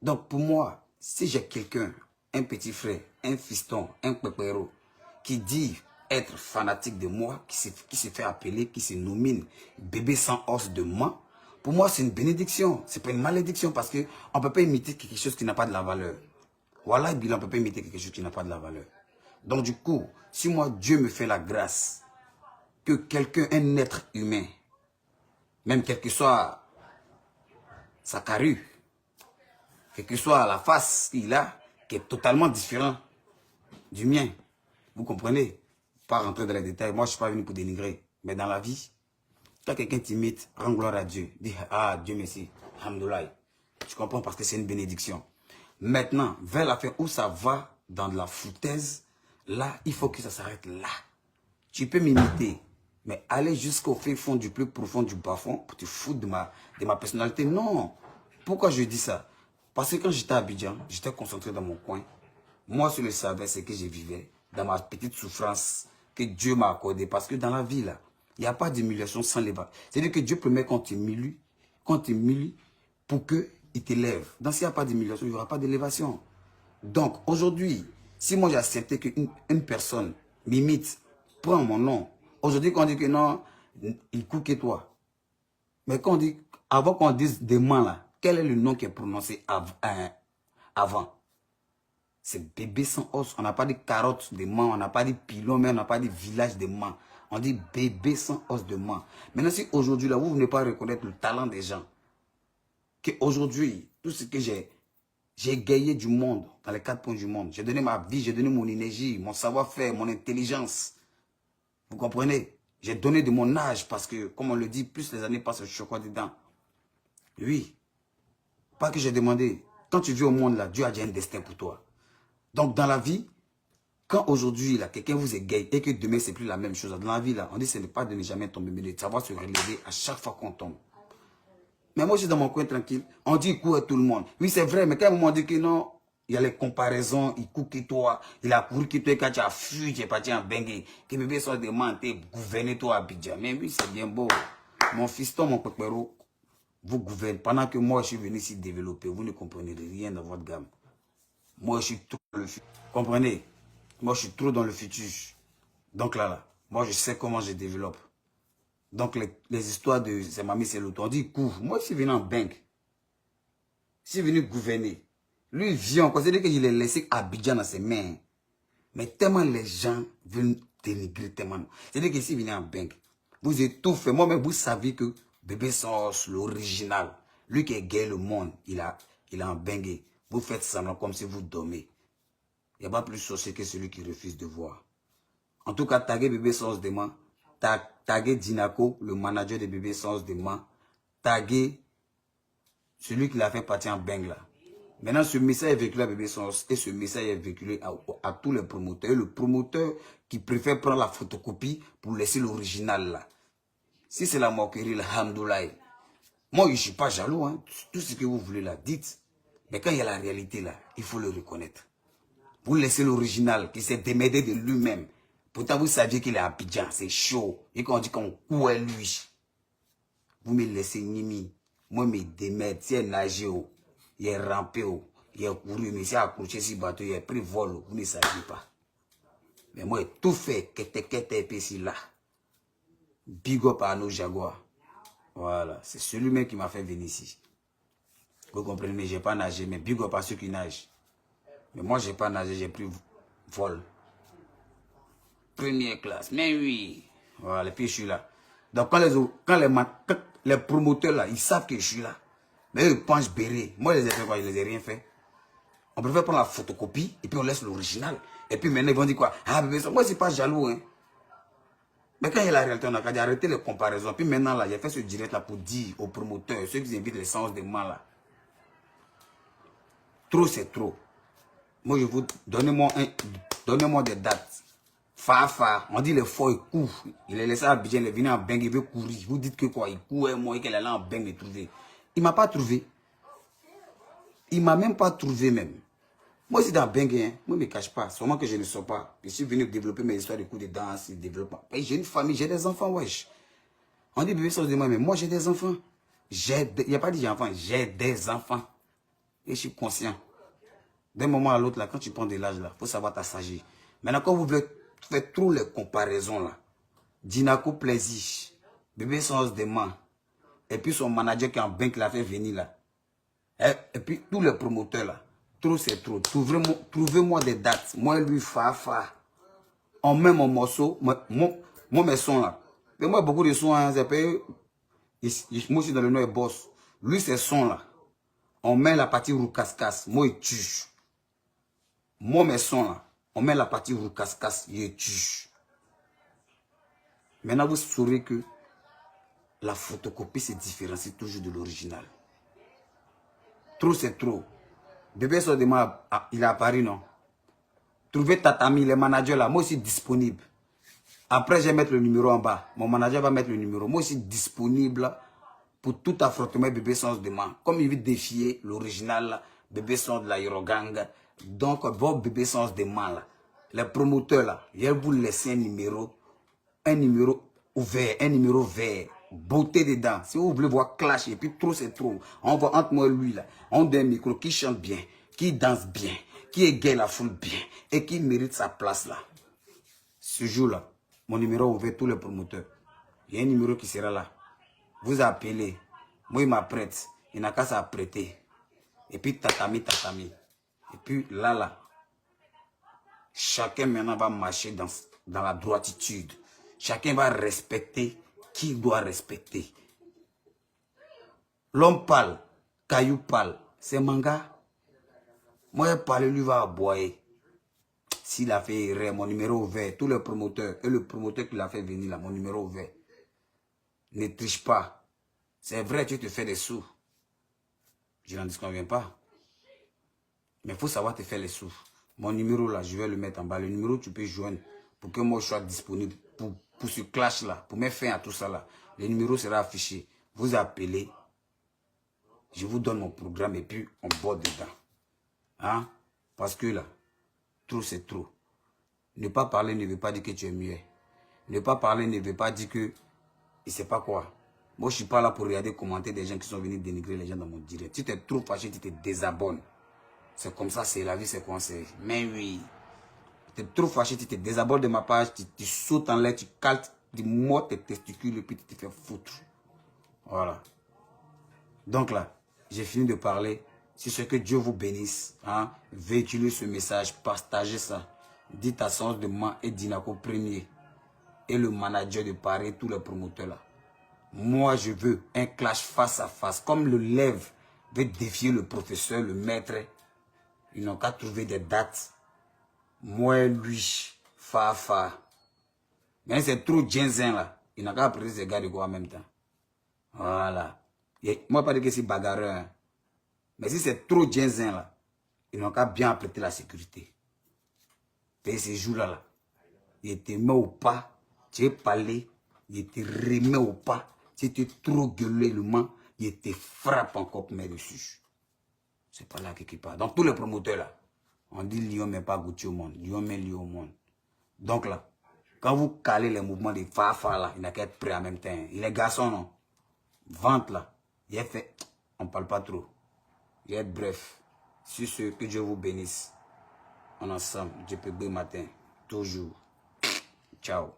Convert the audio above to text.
Donc pour moi, si j'ai quelqu'un, un petit frère, un fiston, un pépéro, qui dit être fanatique de moi, qui se fait appeler, qui se nomine bébé sans os de moi, pour moi c'est une bénédiction, c'est pas une malédiction parce qu'on ne peut pas imiter quelque chose qui n'a pas de la valeur. Voilà, on ne peut pas imiter quelque chose qui n'a pas de la valeur. Donc du coup, si moi Dieu me fait la grâce que quelqu'un, un être humain, même quelle que soit sa carrure, quelle que soit la face qu'il a, qui est totalement différent du mien, vous comprenez? Pas rentrer dans les détails, moi je ne suis pas venu pour dénigrer, mais dans la vie, quand quelqu'un t'imite, rends gloire à Dieu, dis ah Dieu merci, alhamdoulilah, tu comprends parce que c'est une bénédiction. Maintenant, vers la fin où ça va dans de la foutaise, là il faut que ça s'arrête là. Tu peux m'imiter, mais aller jusqu'au fin fond du plus profond du bas-fond pour te foutre de ma personnalité, non. Pourquoi je dis ça? Parce que quand j'étais à Abidjan, j'étais concentré dans mon coin. Moi, je le savais, c'est que je vivais dans ma petite souffrance que Dieu m'a accordée. Parce que dans la vie, là, il n'y a pas d'humiliation sans l'évêque. C'est-à-dire que Dieu permet qu'on t'humilie pour qu'il t'élève. Dans s'il n'y a pas d'humiliation, il n'y aura pas d'élévation. Donc, aujourd'hui, si moi j'ai accepté qu'une personne m'imite, prend mon nom. Aujourd'hui, quand on dit que non, il coûte que toi. Mais quand on dit, avant qu'on dise des mains là, quel est le nom qui est prononcé avant? C'est bébé sans os. On n'a pas dit carottes de main, on n'a pas dit pilon, mais on n'a pas dit village de main. On dit bébé sans os de main. Maintenant, si aujourd'hui là, vous ne venez pas reconnaître le talent des gens, qu'aujourd'hui, tout ce que j'ai gagné du monde, dans les 4 points du monde. J'ai donné ma vie, j'ai donné mon énergie, mon savoir-faire, mon intelligence. Vous comprenez? J'ai donné de mon âge parce que, comme on le dit, plus les années passent, je suis quoi dedans. Oui. Pas que j'ai demandé. Quand tu vis au monde là, Dieu a déjà un destin pour toi. Donc dans la vie, quand aujourd'hui quelqu'un vous égaye et que demain c'est plus la même chose, dans la vie là, on dit ce n'est pas de ne jamais tomber, mais de savoir se relever à chaque fois qu'on tombe. Mais moi je suis dans mon coin tranquille, on dit il court à tout le monde. Oui c'est vrai, mais quand un moment on dit que non, il y a les comparaisons, il court que toi, il a couru que toi, quand tu as fui, tu es parti en bengue, que bébé soit demandé, gouverner toi à Abidjan. Mais oui c'est bien beau. Mon fiston, mon pépéro, vous gouvernez. Pendant que moi je suis venu ici développer, vous ne comprenez rien dans votre gamme. Moi, je suis trop dans le futur. Comprenez? Moi, je suis trop dans le futur. Donc là, moi, je sais comment je développe. Donc, les histoires de c'est mamie, c'est l'autre. On dit couvre. Moi, je suis venu en banque. Je suis venu gouverner. Lui, il vient encore. C'est-à-dire qu'il est laissé Abidjan dans ses mains. Mais tellement les gens veulent dénigrer tellement. C'est-à-dire qu'il est venu en banque. Vous êtes tout fait. Moi-même, vous savez que bébé Sos, l'original, lui qui est gay le monde, il a en bengue. Vous faites semblant comme si vous dormez. Il n'y a pas plus sorcier que celui qui refuse de voir. En tout cas, taguez bébé Sos demain. Taguez Dinako, le manager de bébé Sos demain. Taguez celui qui l'a fait partir en bengue là. Maintenant, ce message est véhiculé à bébé Sos et ce message est véhiculé à tous les promoteurs. Et le promoteur qui préfère prendre la photocopie pour laisser l'original là. Si c'est la moquerie, alhamdoulilah. Moi, je ne suis pas jaloux. Hein. Tout ce que vous voulez là, dites. Mais quand il y a la réalité là, il faut le reconnaître. Vous laissez l'original qui s'est démêlé de lui-même. Pourtant, vous saviez qu'il est à Abidjan, c'est chaud. Et quand on dit qu'on court lui, vous me laissez Nimi. Moi, je me démêle. Si il est nagé, il est rampé, il est couru, mais s'il a accroché sur le bateau, il est pris vol, vous ne saviez pas. Mais moi, j'ai tout fait, ici là. Big up à nos jaguars. Voilà, c'est celui-même qui m'a fait venir ici. Vous comprenez, mais je n'ai pas nagé, mais big up à ceux qui nagent. Mais moi, je n'ai pas nagé, j'ai pris vol. Première classe, mais oui. Voilà, et puis je suis là. Donc quand les promoteurs là, ils savent que je suis là. Mais eux, ils pensent bérer. Moi, je les ai fait quoi? Je les ai rien fait. On préfère prendre la photocopie et puis on laisse l'original. Et puis maintenant, ils vont dire quoi? Ah, bébé, moi, je ne suis pas jaloux. Hein. Mais quand il y a la réalité, on a qu'à arrêter les comparaisons. Puis maintenant, là, j'ai fait ce direct là pour dire aux promoteurs, ceux qui invitent les sens de main là. Trop, c'est trop. Moi, je vous donnez-moi des dates. Fafa, on dit le fort, il court. Il est laissé à Abidjan, il est venu en Bengue, il veut courir. Vous dites que quoi? Il court, moi, qu'il est allé en Bengue le trouver. Il ne m'a pas trouvé. Il ne m'a même pas trouvé même. Moi, c'est dans Bengue, hein. Moi, je ne me cache pas. Sûrement que je ne sors pas. Je suis venu développer mes histoires de coups de danse, de développement. J'ai une famille, j'ai des enfants, wesh. On dit bébé, ça de moi, mais moi, j'ai des enfants. Il n'y a pas dit enfants, j'ai des enfants. Et je suis conscient. D'un moment à l'autre, là, quand tu prends de l'âge, là, il faut savoir t'assagir. Maintenant, quand vous faites trop les comparaisons, là, Dinako plaisir, bébé sans des mains, et puis son manager qui est en bain qui l'a fait venir là, et puis tous les promoteurs là, trop c'est trop. Trouvez-moi des dates. Moi, lui, fa. On met mon morceau, moi mes sons là. Mais moi, beaucoup de sons, hein, moi, je suis dans le nom et boss. Lui, ces sons là, on met la partie roucascas, moi, il tue. Moi, mes sons là, on met la partie roucascas, il tue. Maintenant, vous saurez que la photocopie se différencie toujours de l'original. Trop, c'est trop. Bébé Sodema, il est à Paris, non? Trouvez Tatami, les managers là, moi aussi disponible. Après, je vais mettre le numéro en bas. Mon manager va mettre le numéro. Moi aussi disponible pour tout affrontement Bébé Sons de main. Comme il veut défier l'original, Bébé Sons de la Eurogang. Donc, vos Bébé Sons de main là. Les promoteurs là, je vais vous laisser un numéro ouvert, un numéro vert. Beauté dedans. Si vous voulez voir clash et puis trop c'est trop. On voit entre moi et lui là. On a un micro qui chante bien, qui danse bien, qui égaye la foule bien et qui mérite sa place là. Ce jour-là, mon numéro ouvert tous les promoteurs. Il y a un numéro qui sera là. Vous appelez. Moi, il m'apprête. Il n'a qu'à s'apprêter. Et puis tatami. Et puis là. Chacun maintenant va marcher dans la droititude. Chacun va respecter qui il doit respecter. L'homme parle, caillou parle. C'est manga. Moi, je parle, lui va aboyer. S'il a fait erreur, mon numéro ouvert, tous les promoteurs, et le promoteur qui l'a fait venir là, mon numéro ouvert. Ne triche pas. C'est vrai, tu te fais des sous. Je n'en disconviens pas. Mais il faut savoir te faire les sous. Mon numéro là, je vais le mettre en bas. Le numéro, tu peux joindre pour que moi je sois disponible pour ce clash là, pour mettre fin à tout ça là. Le numéro sera affiché. Vous appelez. Je vous donne mon programme et puis on borde dedans. Hein? Parce que là, trop c'est trop. Ne pas parler ne veut pas dire que tu es muet. Ne pas parler ne veut pas dire que il ne sait pas quoi. Moi, je ne suis pas là pour regarder commenter des gens qui sont venus dénigrer les gens dans mon direct. Si tu es trop fâché, tu te désabonnes. C'est comme ça, c'est la vie, c'est conseil. Mais oui, tu es trop fâché, tu te désabonnes de ma page, tu sautes en l'air, tu cales, tu mords tes testicules et puis tu te fais foutre. Voilà. Donc là, j'ai fini de parler. Si c'est que Dieu vous bénisse, hein, véhiculez ce message, partagez ça. Dites à Sens de Man et Dinako premier et le manager de Paris, tous les promoteurs là. Moi, je veux un clash face à face. Comme le lève veut défier le professeur, le maître, ils n'ont qu'à trouver des dates. Moi, lui, fa. Mais c'est trop ginzin là. Il n'a qu'à prendre ces gars de quoi en même temps. Voilà. Et moi, pas dire que c'est bagarreur. Hein. Mais si c'est trop ginzin là, ils n'ont qu'à bien apprêter la sécurité. Et ces jours-là, là, il te met au pas, tu es parlé, il te remet au pas. Si tu es trop gueulé le main, il te frappe encore pour mettre dessus. C'est pas là qu'il part. Donc tous les promoteurs là, on dit Lyon mais pas Gucci au monde. Lyon mais Lyon au monde. Donc là, quand vous calez les mouvements de Fafa là, il n'a qu'à être prêt en même temps. Il est garçon non. Vente là, il est fait. On ne parle pas trop. Il est bref. Sur ce, que Dieu vous bénisse. On est ensemble, Dieu peut matin. Toujours. Ciao.